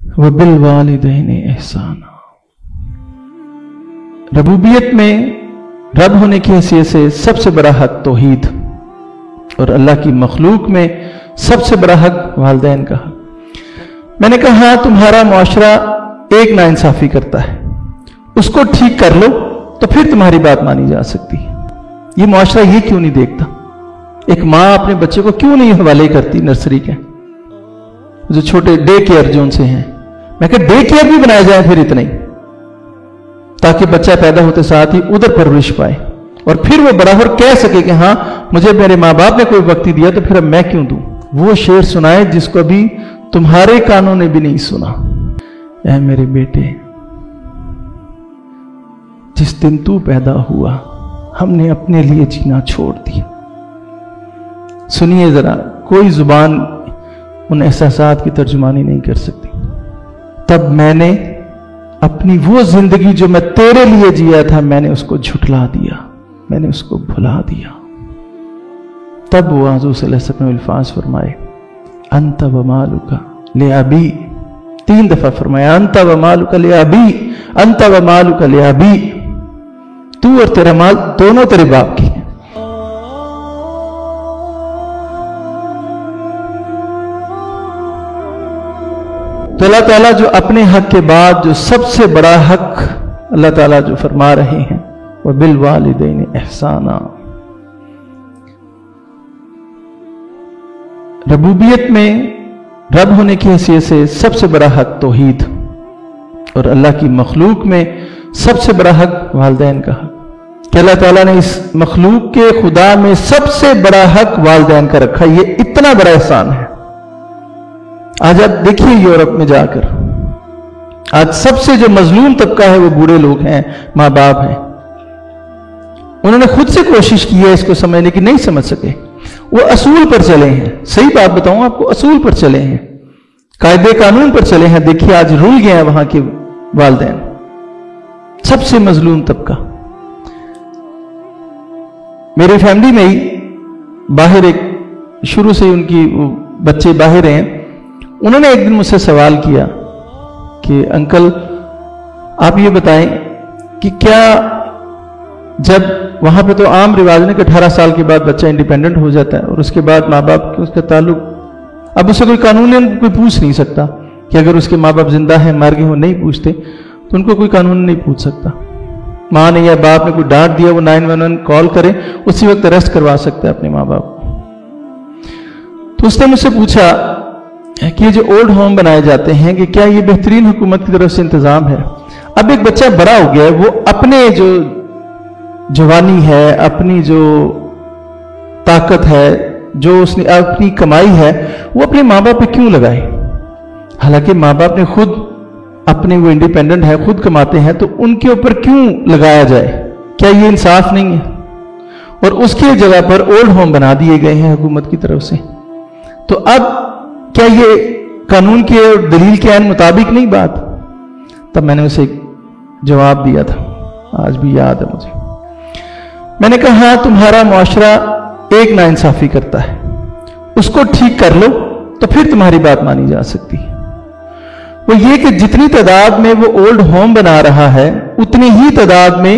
वबिलवालिदैन एहसाना। रबूबियत में रब होने की हैसियत से सबसे बड़ा हक तौहीद और अल्लाह की मखलूक में सबसे बड़ा हक वालिदैन का हक। मैंने कहा तुम्हारा मुआशरा एक नाइंसाफी करता है, उसको ठीक कर लो तो फिर तुम्हारी बात मानी जा सकती है। ये मुआशरा ये क्यों नहीं देखता? एक माँ अपने बच्चे को क्यों नहीं हवाले करती नर्सरी के, जो छोटे डे केयर जोन से हैं? मैं कहा डे केयर भी बनाया जाए फिर इतने, ताकि बच्चा पैदा होते साथ ही उधर परवरिश पाए और फिर वो बड़ा होकर कह सके कि हाँ मुझे मेरे माँ बाप ने कोई वक्त दिया तो फिर अब मैं क्यों दूं। वो शेर सुनाए जिसको अभी तुम्हारे कानों ने भी नहीं सुना। ऐ मेरे बेटे, जिस दिन तू पैदा हुआ हमने अपने लिए जीना छोड़ दिया। सुनिए जरा, कोई जुबान उन एहसासात की तर्जुमानी नहीं कर सकती। तब मैंने अपनी वो जिंदगी जो मैं तेरे लिए जिया था, मैंने उसको झुठला दिया, मैंने उसको भुला दिया। तब वो हुजूर सल्लल्लाहु अलैहि वसल्लम अल्फाज फरमाए, अंत व मालुका ले अबी। 3 दफा फरमाया, अंत व मालुका ले अबी, अंत व मालुका ले अबी। तू और तेरा माल दोनों तेरे बाप की है। तो अल्लाह ताला जो अपने हक के बाद जो सबसे बड़ा हक अल्लाह ताला जो फरमा रहे हैं, वह बिल वालिदैन एहसाना। रबूबियत में रब होने की हैसियत से सबसे बड़ा हक तौहीद और अल्लाह की मखलूक में सबसे बड़ा हक वालिदैन का हक। कि अल्लाह ताला ने इस मखलूक के खुदा में सबसे बड़ा हक वालिदैन का रखा। ये इतना बड़ा एहसान है। आज आप देखिए यूरोप में जाकर, आज सबसे जो मजलूम तबका है वो बूढ़े लोग हैं, माँ बाप हैं। उन्होंने खुद से कोशिश की है इसको समझने की, नहीं समझ सके। वो असूल पर चले हैं। सही बात बताऊं आपको, असूल पर चले हैं, कायदे कानून पर चले हैं। देखिए आज रुल गए हैं वहां के वालिदैन, सबसे मजलूम तबका। मेरी फैमिली में ही बाहर एक शुरू से उनकी बच्चे बाहर हैं। उन्होंने एक दिन मुझसे सवाल किया कि अंकल आप ये बताएं कि क्या जब वहां पे तो आम रिवाज है कि 18 साल के बाद बच्चा इंडिपेंडेंट हो जाता है और उसके बाद माँ बाप के उसका ताल्लुक, अब उसे कोई कानून कोई पूछ नहीं सकता कि अगर उसके माँ बाप जिंदा हैं मर गए हो, नहीं पूछते तो उनको कोई कानून नहीं पूछ सकता। माँ ने या बाप ने कोई डांट दिया, वो 911 कॉल करे, उसी वक्त अरेस्ट करवा सकता है अपने माँ बाप को। तो उसने मुझसे पूछा कि ये जो ओल्ड होम बनाए जाते हैं कि क्या ये बेहतरीन हुकूमत की तरफ से इंतजाम है? अब एक बच्चा बड़ा हो गया है, वो अपने जो जवानी है, अपनी जो ताकत है, जो उसने अपनी कमाई है, वो अपने माँ बाप पे क्यों लगाए? हालांकि माँ बाप ने खुद अपने, वो इंडिपेंडेंट है, खुद कमाते हैं, तो उनके ऊपर क्यों लगाया जाए? क्या ये इंसाफ नहीं है? और उसके जगह पर ओल्ड होम बना दिए गए हैं हुकूमत की तरफ से। तो अब क्या ये कानून के और दलील के आइन मुताबिक नहीं बात? तब मैंने उसे जवाब दिया था, आज भी याद है मुझे। मैंने कहा तुम्हारा मुआशरा एक नाइंसाफी करता है, उसको ठीक कर लो तो फिर तुम्हारी बात मानी जा सकती है। वो ये कि जितनी तादाद में वो ओल्ड होम बना रहा है, उतनी ही तादाद में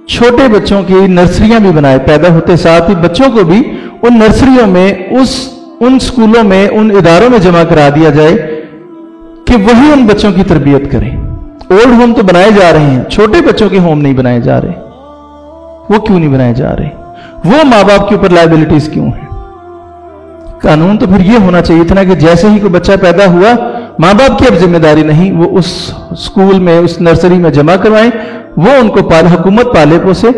छोटे बच्चों की नर्सरियां भी बनाए। पैदा होते साथ ही बच्चों को भी उन नर्सरियों में, उन स्कूलों में, उन इदारों में जमा करा दिया जाए कि वही उन बच्चों की तरबियत करें। ओल्ड होम तो बनाए जा रहे हैं, छोटे बच्चों के होम नहीं बनाए जा रहे। वो क्यों नहीं बनाए जा रहे? वो माँ बाप के ऊपर लायबिलिटीज क्यों है? कानून तो फिर ये होना चाहिए था ना कि जैसे ही कोई बच्चा पैदा हुआ, माँ बाप की अब जिम्मेदारी नहीं, वो उस स्कूल में, उस नर्सरी में जमा करवाएं, वो उनको हुकूमत पाले पोसे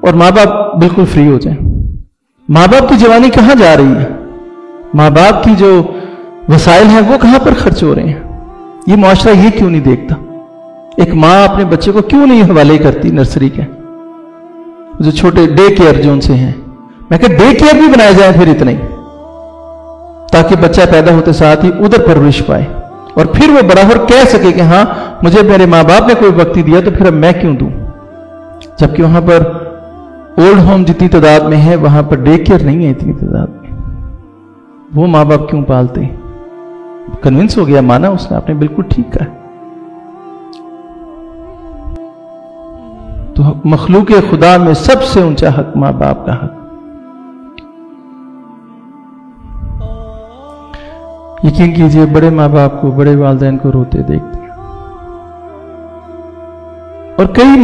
और माँ बाप बिल्कुल फ्री हो जाए। माँ बाप की जवानी कहाँ जा रही है? माँ बाप की जो वसाइल हैं वो कहां पर खर्च हो रहे हैं? ये मुआशरा ये क्यों नहीं देखता? एक माँ अपने बच्चे को क्यों नहीं हवाले करती नर्सरी के, जो छोटे डे केयर जोन से हैं? मैं कहा डे केयर भी बनाया जाए फिर इतने, ताकि बच्चा पैदा होते साथ ही उधर परवरिश पाए और फिर वो बड़ा होकर कह सके कि हाँ मुझे मेरे माँ बाप ने कोई वक्त दिया तो फिर अब मैं क्यों दूं। जबकि वहां पर ओल्ड होम जितनी तादाद में है, वहां पर डे केयर नहीं है इतनी तादाद में। वो माँ बाप क्यों पालते? कन्विंस हो गया, माना उसने, आपने बिल्कुल ठीक कहा। तो मखलूक खुदा में सबसे ऊंचा हक माँ बाप का हक। यकीन कीजिए, बड़े माँ बाप को, बड़े वालिदैन को रोते देखते हैं। और कई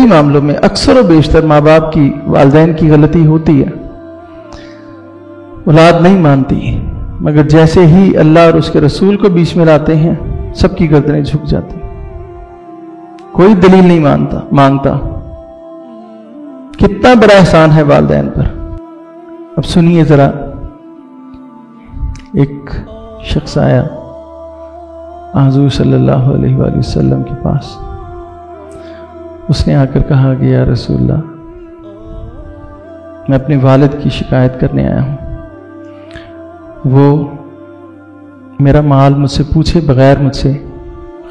मामलों में अक्सर और बेशतर माँ बाप की, वालिदैन की गलती होती है। औलाद नहीं मानती, मगर जैसे ही अल्लाह और उसके रसूल को बीच में लाते हैं, सबकी गर्दनें झुक जाती। कोई दलील नहीं मांगता। कितना बड़ा एहसान है वालिदैन पर। अब सुनिए जरा, एक शख्स आया हुज़ूर सल्लल्लाहु अलैहि वसल्लम के पास। उसने आकर कहा कि या रसूलल्लाह, मैं अपने वालिद की शिकायत करने आया हूं। वो मेरा माल मुझसे पूछे बगैर मुझसे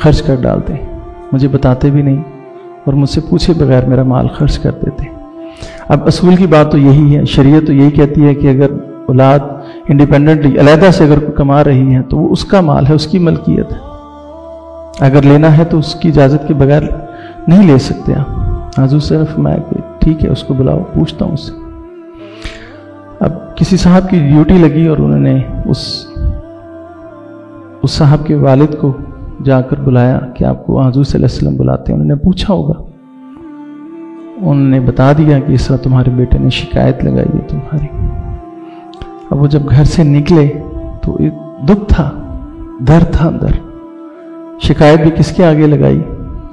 खर्च कर डालते, मुझे बताते भी नहीं, और मुझसे पूछे बगैर मेरा माल खर्च कर देते। अब असूल की बात तो यही है, शरीयत तो यही कहती है कि अगर औलाद इंडिपेंडेंटली, अलहदा से अगर कमा रही है तो वो उसका माल है, उसकी मलकियत है। अगर लेना है तो उसकी इजाज़त के बगैर नहीं ले सकते आप। हुज़ूर से फरमाया कि ठीक है, उसको बुलाओ, पूछता हूँ उससे। अब किसी साहब की ड्यूटी लगी और उन्होंने उस साहब के वालिद को जाकर बुलाया कि आपको हुज़ूर सल्लल्लाहु अलैहि वसल्लम बुलाते हैं। उन्होंने पूछा होगा, उन्होंने बता दिया कि इस तरह तुम्हारे बेटे ने शिकायत लगाई है तुम्हारी। अब वो जब घर से निकले तो दुख था, दर्द था अंदर। शिकायत भी किसके आगे लगाई?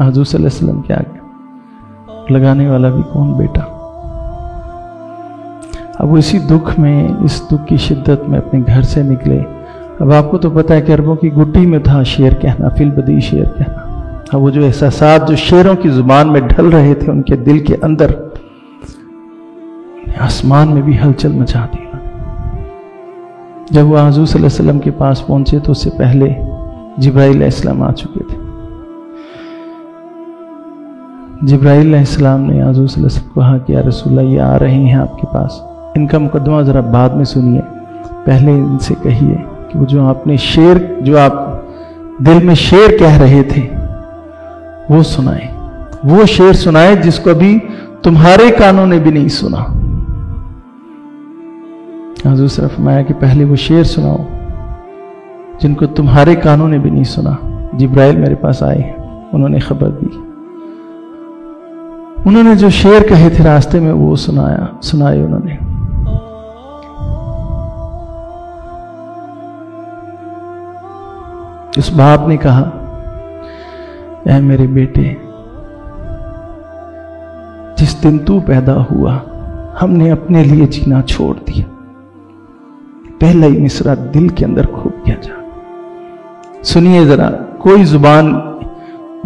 हुज़ूर सल्लल्लाहु अलैहि वसल्लम के आगे। लगाने वाला भी कौन? बेटा। अब वो इसी दुख में, इस दुख की शिद्दत में अपने घर से निकले। अब आपको तो पता है कि अरबों की गुट्टी में था शेर कहना, फिल बदी शेर कहना। अब वो जो एहसासात जो शेरों की जुबान में ढल रहे थे उनके दिल के अंदर, आसमान में भी हलचल मचा दी। जब वो हुज़ूर सल्लल्लाहु अलैहि वसल्लम के पास पहुंचे तो उससे पहले जिब्राइल अलैहिस्सलाम आ चुके थे। जिब्राइल अलैहिस्सलाम ने हुज़ूर सल्लल्लाहु अलैहि वसल्लम को कहा कि या रसूलल्लाह, ये आ रहे हैं आपके पास, इनका मुकदमा जरा बाद में सुनिए, पहले इनसे कहिए कि वो जो आपने शेर, जो आप दिल में शेर कह रहे थे, वो सुनाए। वो शेर सुनाए जिसको अभी तुम्हारे कानों ने भी नहीं सुना। हुज़ूर से फरमाया कि पहले वो शेर सुनाओ जिनको तुम्हारे कानों ने भी नहीं सुना। जिब्राइल मेरे पास आए, उन्होंने खबर दी। उन्होंने जो शेर कहे थे रास्ते में वो सुनाए उन्होंने। उस बाप ने कहा, ऐ मेरे बेटे, जिस दिन तू पैदा हुआ हमने अपने लिए जीना छोड़ दिया। पहला ही मिसरा दिल के अंदर खूब गया जा। सुनिए जरा, कोई जुबान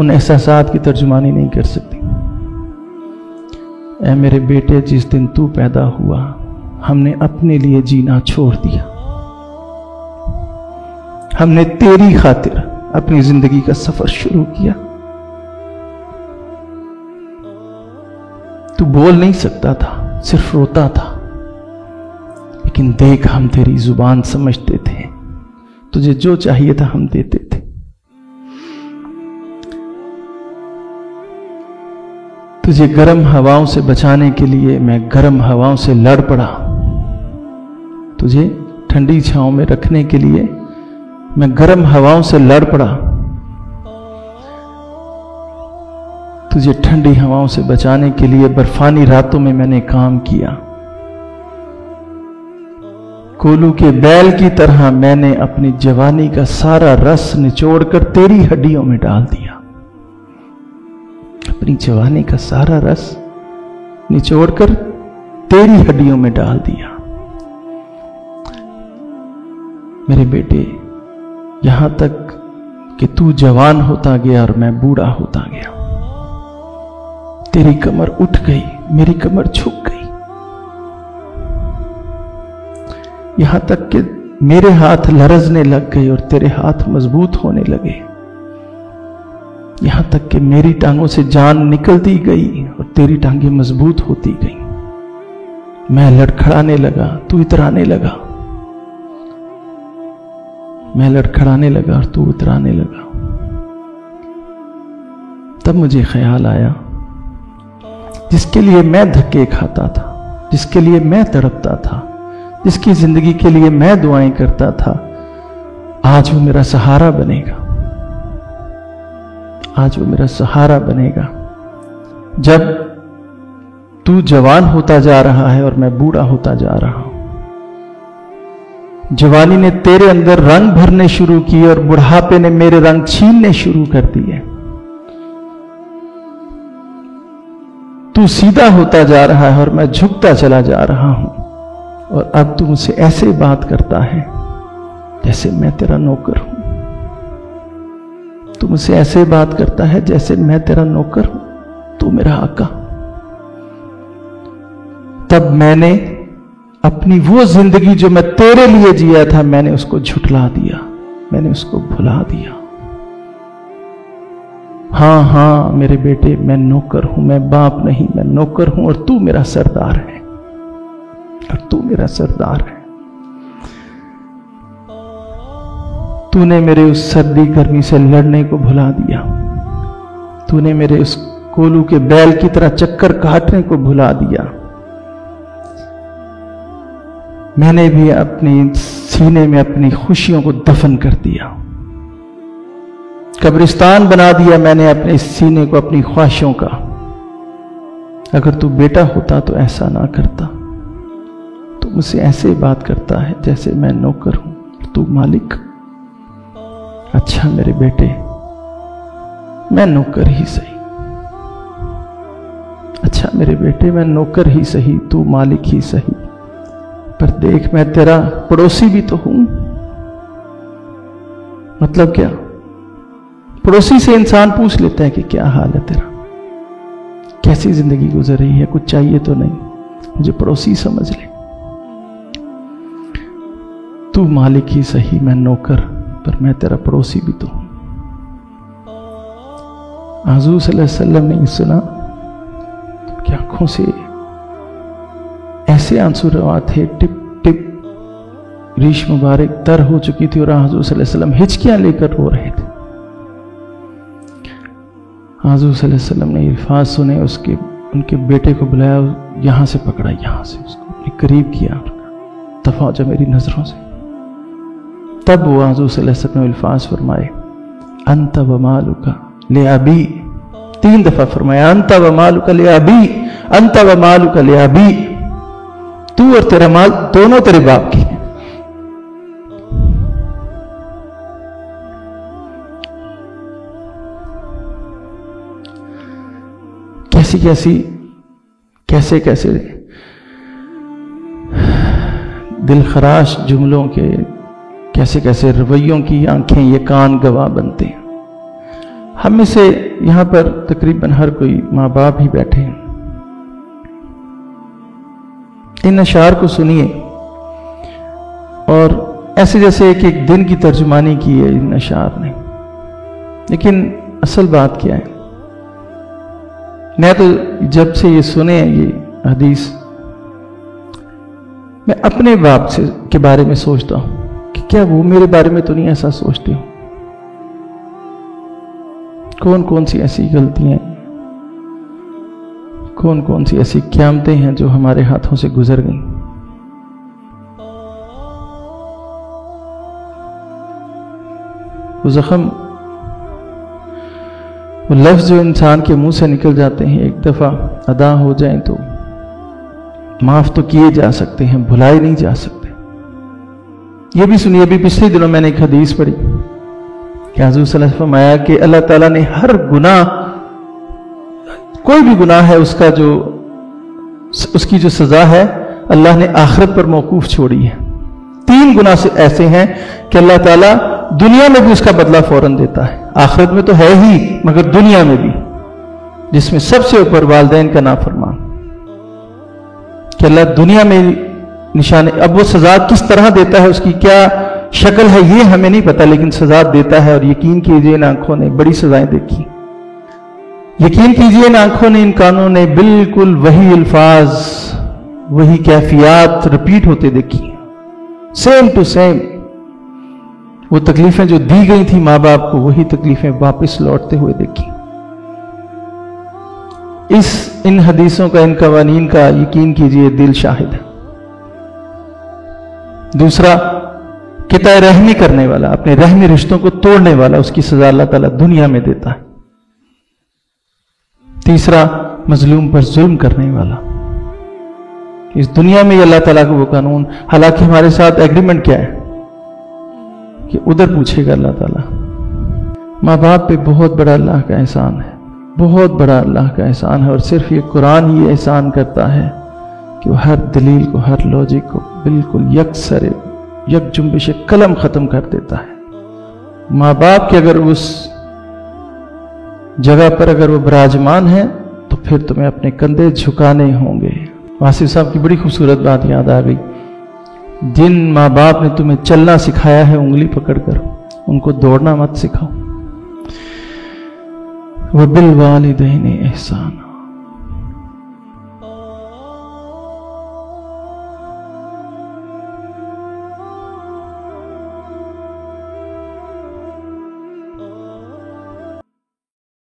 उन एहसासात की तर्जुमानी नहीं कर सकती। ऐ मेरे बेटे, जिस दिन तू पैदा हुआ हमने अपने लिए जीना छोड़ दिया। हमने तेरी खातिर अपनी जिंदगी का सफर शुरू किया। तू बोल नहीं सकता था, सिर्फ रोता था, लेकिन देख हम तेरी जुबान समझते थे, तुझे जो चाहिए था हम देते थे। तुझे गर्म हवाओं से बचाने के लिए मैं गर्म हवाओं से लड़ पड़ा। तुझे ठंडी छांव में रखने के लिए मैं गर्म हवाओं से लड़ पड़ा। तुझे ठंडी हवाओं से बचाने के लिए बर्फानी रातों में मैंने काम किया। कोलू के बैल की तरह मैंने अपनी जवानी का सारा रस निचोड़कर तेरी हड्डियों में डाल दिया। अपनी जवानी का सारा रस निचोड़कर तेरी हड्डियों में डाल दिया। मेरे बेटे, यहां तक कि तू जवान होता गया और मैं बूढ़ा होता गया। तेरी कमर उठ गई, मेरी कमर झुक गई। यहां तक कि मेरे हाथ लरजने लग गए और तेरे हाथ मजबूत होने लगे। यहां तक कि मेरी टांगों से जान निकलती गई और तेरी टांगें मजबूत होती गई। मैं लड़खड़ाने लगा, तू इतराने लगा। मैं लड़खड़ाने लगा और तू उतराने लगा। तब मुझे ख्याल आया, जिसके लिए मैं धक्के खाता था, जिसके लिए मैं तड़पता था, जिसकी जिंदगी के लिए मैं दुआएं करता था, आज वो मेरा सहारा बनेगा। आज वो मेरा सहारा बनेगा। जब तू जवान होता जा रहा है और मैं बूढ़ा होता जा रहा हूं, जवानी ने तेरे अंदर रंग भरने शुरू किए और बुढ़ापे ने मेरे रंग छीनने शुरू कर दिए। तू सीधा होता जा रहा है और मैं झुकता चला जा रहा हूं, और अब तू मुझसे ऐसे बात करता है जैसे मैं तेरा नौकर हूं। तू मुझसे ऐसे बात करता है जैसे मैं तेरा नौकर हूं, तू मेरा आका। तब मैंने अपनी वो जिंदगी जो मैं तेरे लिए जिया था, मैंने उसको झुठला दिया, मैंने उसको भुला दिया। हाँ मेरे बेटे, मैं नौकर हूं, मैं बाप नहीं, मैं नौकर हूं, और तू मेरा सरदार है, और तू मेरा सरदार है। तूने मेरे उस सर्दी गर्मी से लड़ने को भुला दिया। तूने मेरे उस कोलू के बैल की तरह चक्कर काटने को भुला दिया। मैंने भी अपनी सीने में अपनी खुशियों को दफन कर दिया, कब्रिस्तान बना दिया मैंने अपने सीने को अपनी ख्वाहिशों का। अगर तू बेटा होता तो ऐसा ना करता। तू मुझसे ऐसे बात करता है जैसे मैं नौकर हूं, तू मालिक। अच्छा मेरे बेटे, मैं नौकर ही सही। अच्छा मेरे बेटे, मैं नौकर ही सही, तू मालिक ही सही, पर देख मैं तेरा पड़ोसी भी तो हूं। मतलब क्या? पड़ोसी से इंसान पूछ लेता है कि क्या हाल है तेरा, कैसी जिंदगी गुजर रही है, कुछ चाहिए तो नहीं, मुझे पड़ोसी समझ ले। तू मालिक ही सही, मैं नौकर, पर मैं तेरा पड़ोसी भी तो हूं। हुज़ूर सल्लल्लाहु अलैहि वसल्लम ने सुना कि आंखों से ऐसे आंसू रवा थे, टिप टिप रीश मुबारक तर हो चुकी थी, और हुज़ूर सल्लल्लाहु अलैहि वसल्लम हिचकियां लेकर रो रहे थे। हुज़ूर सल्लल्लाहु अलैहि वसल्लम ने अल्फाज सुने, उनके बेटे को बुलाया, यहां से पकड़ा, यहां से उसको अपने करीब किया, दफा हो जा मेरी नजरों से। तब वो हुज़ूर सल्लल्लाहु अलैहि वसल्लम ने अल्फाज फरमाए, अंत व मालुका ले अबी। 3 दफा फरमाया, अंत व मालुका ले अबी, अंत व मालुका ले अबी। तू और तेरा माल दोनों तेरे बाप की है। कैसे कैसे दिलखराश जुमलों के, कैसे कैसे रवैयों की आंखें ये कान गवाह बनते हैं। हम में से यहां पर तकरीबन हर कोई माँ बाप ही बैठे हैं। इन अशार को सुनिए और ऐसे जैसे एक दिन की तर्जुमानी की है इन अशार ने, लेकिन असल बात क्या है? मैं तो जब से ये सुने ये हदीस, मैं अपने बाप से के बारे में सोचता हूं कि क्या वो मेरे बारे में तो नहीं ऐसा सोचते हो? कौन कौन सी ऐसी गलतियां, कौन कौन सी ऐसी क़यामतें हैं जो हमारे हाथों से गुजर गईं। वो जख्म, वो लफ्ज जो इंसान के मुंह से निकल जाते हैं, एक दफा अदा हो जाएं तो माफ तो किए जा सकते हैं, भुलाए नहीं जा सकते। ये भी सुनिए, अभी पिछले दिनों मैंने एक हदीस पढ़ी कि हुज़ूर सल्लल्लाहु अलैहि वसल्लम फरमाया कि अल्लाह ताला ने हर गुनाह, कोई भी गुनाह है उसका जो उसकी जो सजा है अल्लाह ने आखिरत पर मौकूफ छोड़ी है। 3 गुनाह से ऐसे हैं कि अल्लाह ताला दुनिया में भी उसका बदला फौरन देता है, आखिरत में तो है ही मगर दुनिया में भी, जिसमें सबसे ऊपर वालिदैन का नाफरमान, कि अल्लाह दुनिया में निशाने, अब वो सजा किस तरह देता है, उसकी क्या शक्ल है ये हमें नहीं पता, लेकिन सजा देता है। और यकीन कीजिए इन आंखों ने बड़ी सजाएं देखी, यकीन कीजिए इन आंखों ने, इन कानों ने बिल्कुल वही अल्फाज, वही कैफियत रिपीट होते देखी, सेम टू सेम। وہ تکلیفیں جو دی گئی تھی ماں باپ کو وہی تکلیفیں واپس لوٹتے ہوئے دیکھی. ان حدیثوں کا ان قوانین کا یقین کیجئے دل شاہد ہے. دوسرا قطع رحمی کرنے والا، اپنے رحمی رشتوں کو توڑنے والا، اس کی سزا اللہ تعالیٰ دنیا میں دیتا ہے. تیسرا مظلوم پر ظلم کرنے والا، اس دنیا میں اللہ تعالیٰ کا وہ قانون، حالانکہ ہمارے ساتھ ایگریمنٹ کیا ہے کہ ادھر پوچھے گا اللہ تعالیٰ. ماں باپ پہ بہت بڑا اللہ کا احسان ہے، بہت بڑا اللہ کا احسان ہے، اور صرف یہ قرآن ہی احسان کرتا ہے کہ وہ ہر دلیل کو، ہر لوجک کو بالکل یک جنبش قلم ختم کر دیتا ہے. ماں باپ کے اگر اس جگہ پر اگر وہ براجمان ہیں تو پھر تمہیں اپنے کندھے جھکانے ہوں گے. واصف صاحب کی بڑی خوبصورت بات یاد آ گئی، جن ماں باپ نے تمہیں چلنا سکھایا ہے انگلی پکڑ کر، ان کو دوڑنا مت سکھاؤ. وَبِالْوَالِدَيْنِ إِحْسَانًا.